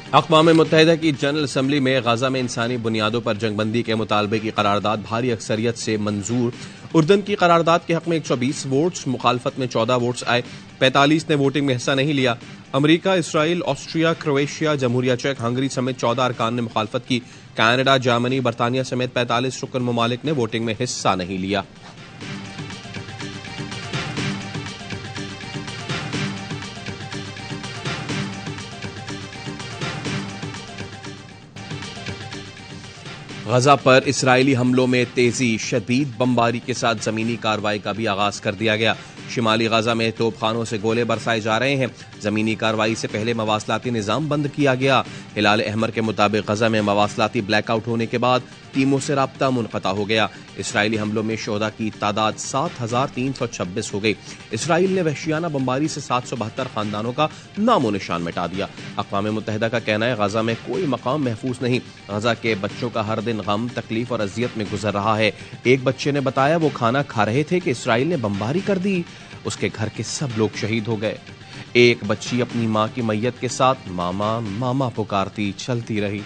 अक़वाम मुत्तहिदा की general assembly में गजा में इंसानी बुनियादों पर जंगबंदी के मुतालबे की करारदाद भारी अक्सरियत से मंजूर। उर्दन की करारदाद के हक में 120 वोट्स, मुखालफत में 14 वोट्स आए। 45 ने वोटिंग में हिस्सा नहीं लिया। अमरीका, इसराइल, ऑस्ट्रिया, क्रोएशिया, जमहूरिया चेक, हंगरी समेत 14 अरकान ने मुखालफत की। कनाडा, जर्मनी, बरतानिया समेत 45 रुकन ममालिक ने वोटिंग में हिस्सा नहीं लिया। गजा पर इसराइली हमलों में तेजी, शदीद बमबारी के साथ जमीनी कार्रवाई का भी आगाज कर दिया गया। शिमाली गजा में तोपखानों से गोले बरसाए जा रहे हैं। जमीनी कार्रवाई से पहले मवासलाती निजाम बंद किया गया। हिलाल अहमर के मुताबिक गजा में मवासलाती ब्लैकआउट होने के बाद टीमों से राब्ता मुनक़ता हो गया। इसराइली हमलों में शोहदा की तादाद 7,326 हो गई। इसराइल ने वहशियाना बमबारी से 772 खानदानों का नामो निशान मिटा दिया। अक़वाम मुत्तहिदा का कहना है गजा में कोई मकाम महफूज नहीं। गजा के बच्चों का हर दिन गम, तकलीफ और अजियत में गुजर रहा है। एक बच्चे ने बताया वो खाना खा रहे थे कि इसराइल ने बमबारी कर दी। उसके घर के सब लोग शहीद हो गए। एक बच्ची अपनी मां की मैयत के साथ मामा मामा पुकारती चलती रही।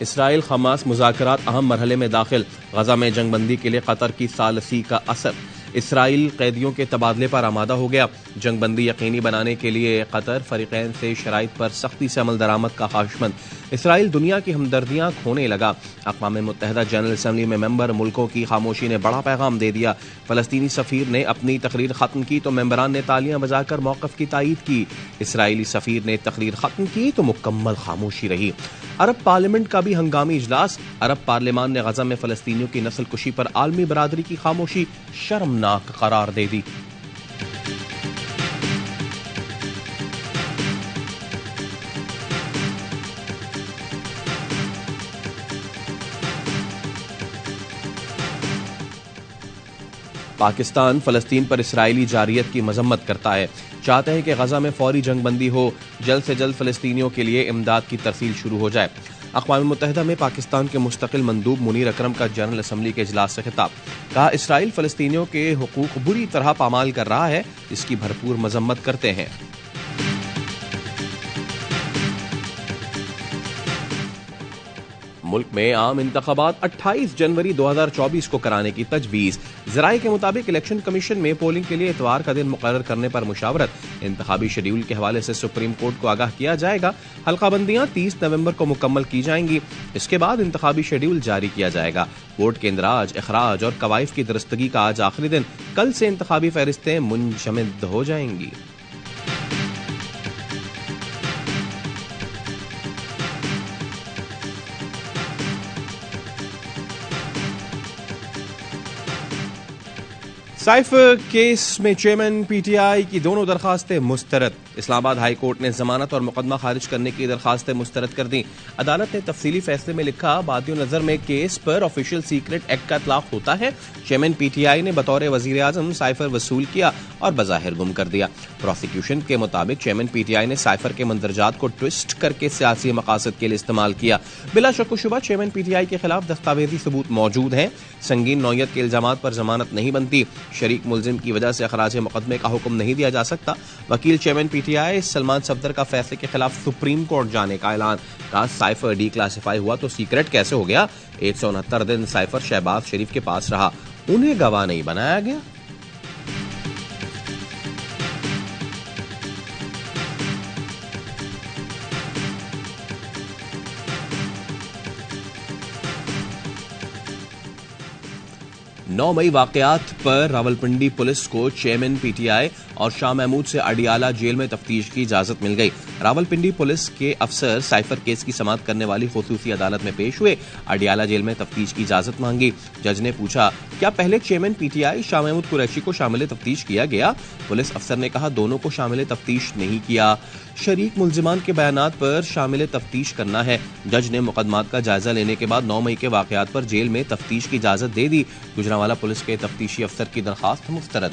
इसराइल हमास मुज़ाकरात अहम मरहले में दाखिल। गजा में जंगबंदी के लिए कतर की सालसी का असर। इसराइल कैदियों के तबादले पर आमादा हो गया। जंगबंदी यकीनी बनाने के लिए कतर फरीकैन से शराइत पर सख्ती से अमल दरामद का ख्वाहिशमंद। इसराइल दुनिया की हमदर्दियां खोने लगा। अक़वाम मुत्तहिदा जनरल असम्बली में मेंबर मुल्कों की खामोशी ने बड़ा पैगाम दे दिया। फ़लस्तीनी सफ़ीर ने अपनी तकरीर ख़त्म की तो मेंबरान ने तालियां बजाकर मौक़िफ़ की तायीद की। इसराइली सफ़ीर ने तकरीर ख़त्म की तो मुकम्मल खामोशी रही। अरब पार्लियामेंट का भी हंगामी इजलास। अरब पार्लियामान ने गजा में फ़लस्तीनियों की नस्ल कुशी पर आलमी बरादरी की खामोशी शर्मनाक करार दे दी। पाकिस्तान फ़लस्तीन पर इसराइली जारियत की मजम्मत करता है। चाहते हैं कि गजा में फौरी जंगबंदी हो, जल्द से जल्द फ़लस्तीनियों के लिए इमदाद की तरसील शुरू हो जाए। अक़वाम मुत्तहिदा में पाकिस्तान के मुस्तकिल मंदूब मुनीर अकरम का जनरल असम्बली के इजलास से खिताब। कहा इसराइल फ़लस्तीनियों के हुकूक बुरी तरह पामाल कर रहा है, इसकी भरपूर मजम्मत करते हैं। मुल्क में आम इंतखाबात 28 जनवरी 2024 को कराने की तजवीज़। ज़राए के मुताबिक इलेक्शन कमीशन में पोलिंग के लिए इतवार का दिन मुकर्रर करने पर मुशावरत। इंतखाबी शेड्यूल के हवाले से सुप्रीम कोर्ट को आगाह किया जाएगा। हल्काबंदियां 30 नवंबर को मुकम्मल की जाएंगी। इसके बाद इंतखाबी शेड्यूल जारी किया जाएगा। वोट के इंदराज, इखराज और कवायफ की दुरुस्तगी का आज आखिरी दिन। कल से इंतखाबी फहरिस्तें मुंजमद हो जाएंगी। साइफ केस में चेयरमैन पीटीआई की दोनों दरखास्तें मुस्तरद। इस्लामाबाद हाई कोर्ट ने जमानत और मुकदमा खारिज करने की दरखास्तें मुस्तरद कर दी। अदालत ने तफसीली फैसले में लिखा, बादियों नजर में केस पर ऑफिशियल सीक्रेट एक्ट का इतलाक होता है। चेयरमैन पीटीआई ने बतौर वजीर आजम साइफर वसूल किया और बज़ाहिर गुम कर दिया। प्रोसिक्यूशन के मुताबिक चेयरमैन पीटीआई ने साइफर के मंदरजात को ट्विस्ट करके सियासी मकासद के लिए इस्तेमाल किया। बिला शक व शुबा चेयरमैन पीटीआई के खिलाफ दस्तावेजी सबूत मौजूद हैं। संगीन नौयत के इल्जामात पर जमानत नहीं बनती। शरीक मुलजिम की वजह से अखराज मुकदमे का हुक्म नहीं दिया जा सकता। वकील चेयरमैन पीटीआई सलमान सफदर का फैसले के खिलाफ सुप्रीम कोर्ट जाने का ऐलान। कहा साइफर डी क्लासिफाई हुआ तो सीक्रेट कैसे हो गया। 169 दिन साइफर शहबाज शरीफ के पास रहा, उन्हें गवाह नहीं बनाया गया। नौ मई वाकयात पर रावलपिंडी पुलिस को चेयरमैन पीटीआई और शाह महमूद से अडियाला जेल में तफ्तीश की इजाजत मिल गई। रावलपिंडी पुलिस के अफसर साइफर केस की समाअत करने वाली खुसूसी अदालत में पेश हुए। अडियाला जेल में तफ्तीश की इजाजत मांगी। जज ने पूछा, क्या पहले चेयरमैन पीटीआई शाह महमूद कुरैशी को शामिल तफ्तीश किया गया। पुलिस अफसर ने कहा, दोनों को शामिल तफ्तीश नहीं किया, शरीक मुलजिमान के बयानात पर शामिल तफ्तीश करना है। जज ने मुकदमात का जायजा लेने के बाद 9 मई के वाकयात पर जेल में तफ्तीश की इजाजत दे दी। गुजरांवाला पुलिस के तफ्तीशी अफसर की दरखास्त मुस्तरद।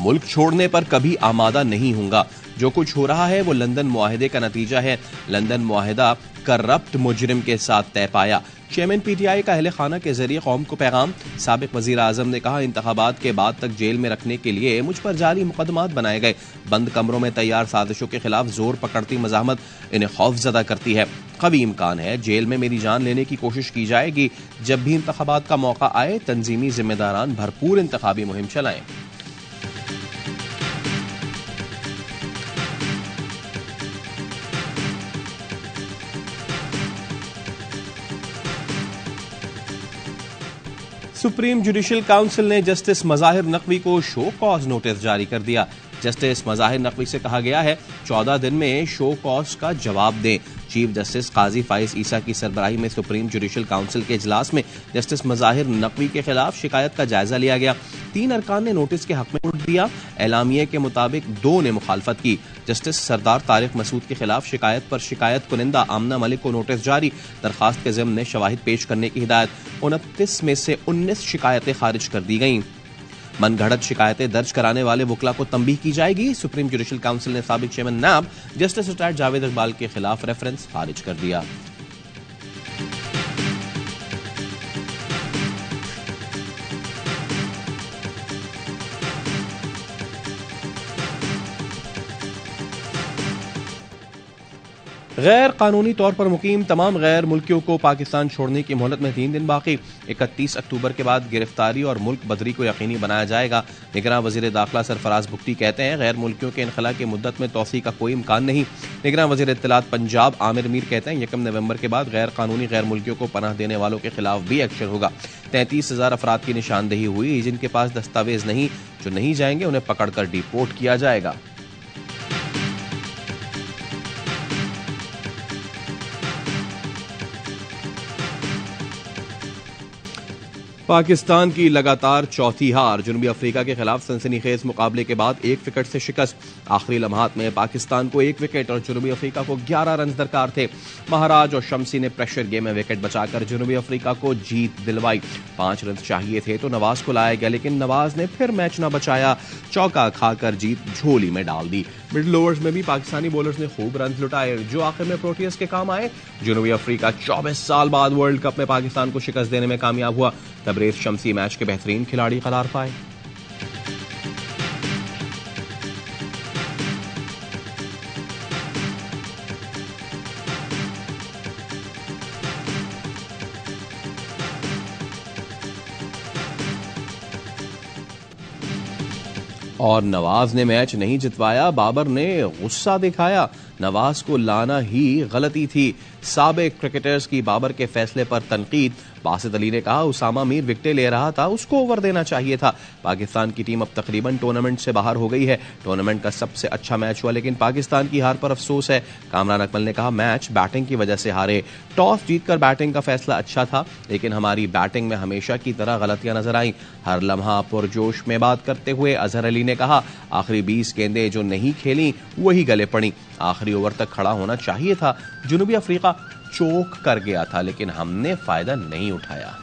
मुल्क छोड़ने पर कभी आमादा नहीं होगा। जो कुछ हो रहा है वो लंदन मुआहिदे का नतीजा है। लंदन मुआहिदा करप्ट मुजरिम के साथ तय पाया। चेयरमैन पीटीआई का अहले खाना के जरिए कौम को पैगाम। साबिक वजीर आजम ने कहा, इंतखाबात के बाद तक जेल में रखने के लिए मुझ पर जाली मुकदमात बनाए गए। बंद कमरों में तैयार साजिशों के खिलाफ जोर पकड़ती मजामत इन्हें खौफजदा करती है। कभी इम्कान है जेल में मेरी जान लेने की कोशिश की जाएगी। जब भी इंतखाबात का मौका आए तंजीमी जिम्मेदारान भरपूर इंतखाबी मुहिम चलाएं। सुप्रीम जुडिशियल काउंसिल ने जस्टिस मज़ाहिर नकवी को शो कॉज नोटिस जारी कर दिया। जस्टिस मज़ाहिर नकवी से कहा गया है 14 दिन में शो कॉज का जवाब दें। चीफ जस्टिस काजी फाइज ईसा की सरबराही में सुप्रीम जुडिशियल काउंसिल के इजलास में जस्टिस मज़ाहिर नकवी के खिलाफ शिकायत का जायजा लिया गया। 3 अरकान ने नोटिस के हक में वोट दिया। एलामिये के मुताबिक 2 ने मुखालफत की। जस्टिस सरदार तारिक मसूद के खिलाफ शिकायत पर शिकायत कुनिंदा आमना मलिक को नोटिस जारी। दरखास्त के ज़िम्न में शवाहिद पेश करने की हिदायत। 29 में से 19 शिकायतें खारिज कर दी गईं। मनगढ़ंत शिकायतें दर्ज कराने वाले वकला को तंबीह की जाएगी। सुप्रीम जुडिशियल काउंसिल ने साबिक चेयरमैन नैब जस्टिस रिटायर्ड जावेद इकबाल के खिलाफ रेफरेंस खारिज कर दिया। गैर कानूनी तौर पर मुकीम तमाम गैर मुल्कियों को पाकिस्तान छोड़ने की मोहलत में 3 दिन बाकी। 31 अक्टूबर के बाद गिरफ्तारी और मुल्क बदरी को यकीनी बनाया जाएगा। निगरान वजीर दाखिला सरफराज बुख्ती कहते हैं गैर मुल्कियों के इनखला की मुद्दत में तौसी का कोई इम्कान नहीं। निगरान वजीर इत्तलात पंजाब आमिर मीर कहते हैं 1 नवंबर के बाद गैर कानूनी गैर मुल्कियों को पनाह देने वालों के खिलाफ भी एक्शन होगा। 33,000 अफराद की निशानदेही हुई जिनके पास दस्तावेज नहीं, जो नहीं जाएंगे उन्हें पकड़कर डिपोर्ट किया जाएगा। पाकिस्तान की लगातार चौथी हार। जनूबी अफ्रीका के खिलाफ सनसनीखेज मुकाबले के बाद 1 विकेट से शिकस्त। आखिरी लम्हात में पाकिस्तान को 1 विकेट और जनूबी अफ्रीका को 11 रन दरकार थे। महाराज और शमसी ने प्रेशर गेम में विकेट बचाकर जनूबी अफ्रीका को जीत दिलवाई। 5 रन चाहिए थे तो नवाज को लाया गया, लेकिन नवाज ने फिर मैच न बचाया। चौका खाकर जीत झोली में डाल दी। मिडिल ओवर्स में भी पाकिस्तानी बॉलर्स ने खूब रन लुटाए, जो आखिर में प्रोटियस के काम आए। जनूबी अफ्रीका 24 साल बाद वर्ल्ड कप में पाकिस्तान को शिकस्त देने में कामयाब हुआ। तबरेज शमसी मैच के बेहतरीन खिलाड़ी करार पाए। और नवाज ने मैच नहीं जितवाया, बाबर ने गुस्सा दिखाया। नवाज को लाना ही गलती थी। साबिक क्रिकेटर्स की बाबर के फैसले पर तनकीद। बासित अली ने कहा उसामा मीर विकेटें ले रहा था, उसको ओवर देना चाहिए था। पाकिस्तान की टीम अब तकरीबन टूर्नामेंट से बाहर हो गई है। टूर्नामेंट का सबसे अच्छा मैच हुआ, लेकिन पाकिस्तान की हार पर अफसोस है। कामरान अकमल ने कहा मैच बैटिंग की वजह से हारे। टॉस जीतकर बैटिंग का फैसला अच्छा था, लेकिन हमारी बैटिंग में हमेशा की तरह गलतियां नजर आईं। हर लम्हा पुरजोश में बात करते हुए अजहर अली ने कहा आखिरी 20 गेंदें जो नहीं खेली वही गले पड़ी। आखिरी ओवर तक खड़ा होना चाहिए था। जनूबी अफ्रीका चोक कर गया था, लेकिन हमने फायदा नहीं उठाया।